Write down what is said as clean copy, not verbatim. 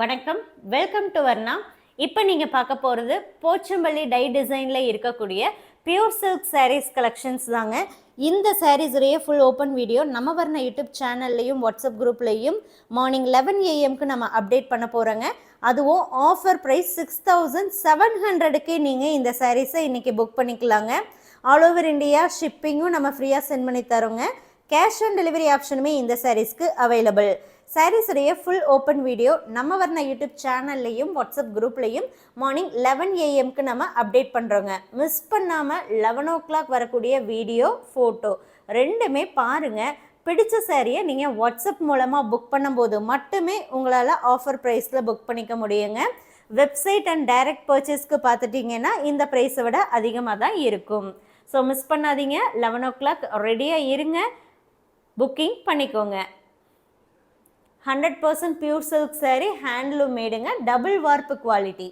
வணக்கம், welcome to Varna. இப்போ நீங்கள் பார்க்க போகிறது போச்சம்பள்ளி டை டிசைனில் இருக்கக்கூடிய பியூர் சில்க் சாரீஸ் கலெக்ஷன்ஸ் தாங்க. இந்த சாரீஸுடைய ஃபுல் ஓப்பன் வீடியோ நம்ம வர்ணா யூடியூப் சேனல்லையும் வாட்ஸ்அப் குரூப்லையும் மார்னிங் 11 AM நம்ம அப்டேட் பண்ண போகிறோங்க. அதுவும் ஆஃபர் ப்ரைஸ் 6700க்கு நீங்கள் இந்த சாரீஸை இன்றைக்கி புக் பண்ணிக்கலாங்க. ஆல் ஓவர் இந்தியா ஷிப்பிங்கும் நம்ம ஃப்ரீயாக சென்ட் பண்ணி தரோங்க. கேஷ் ஆன் டெலிவரி ஆப்ஷனுமே இந்த சாரீஸ்க்கு அவைலபிள். சாரீஸுடைய ஃபுல் ஓப்பன் வீடியோ நம்ம வர்ணா யூடியூப் சேனல்லையும் வாட்ஸ்அப் குரூப்லையும் மார்னிங் 11 AM நம்ம அப்டேட் பண்ணுறோங்க. மிஸ் பண்ணாமல் 11 o'clock வரக்கூடிய வீடியோ ஃபோட்டோ ரெண்டுமே பாருங்கள். பிடிச்ச சாரியை நீங்கள் வாட்ஸ்அப் மூலமாக புக் பண்ணும்போது மட்டுமே உங்களால் ஆஃபர் ப்ரைஸில் புக் பண்ணிக்க முடியுங்க. வெப்சைட் அண்ட் டைரக்ட் பர்ச்சேஸ்க்கு பார்த்துட்டிங்கன்னா இந்த ப்ரைஸை விட அதிகமாக தான் இருக்கும். ஸோ மிஸ் பண்ணாதீங்க. 11 o'clock ரெடியாக இருங்க, புக்கிங் பண்ணிக்கோங்க. 100% பியூர் சில்க் சாரீ, ஹேண்ட்லூம் மேடுங்க, டபுள் வார்ப்பு குவாலிட்டி.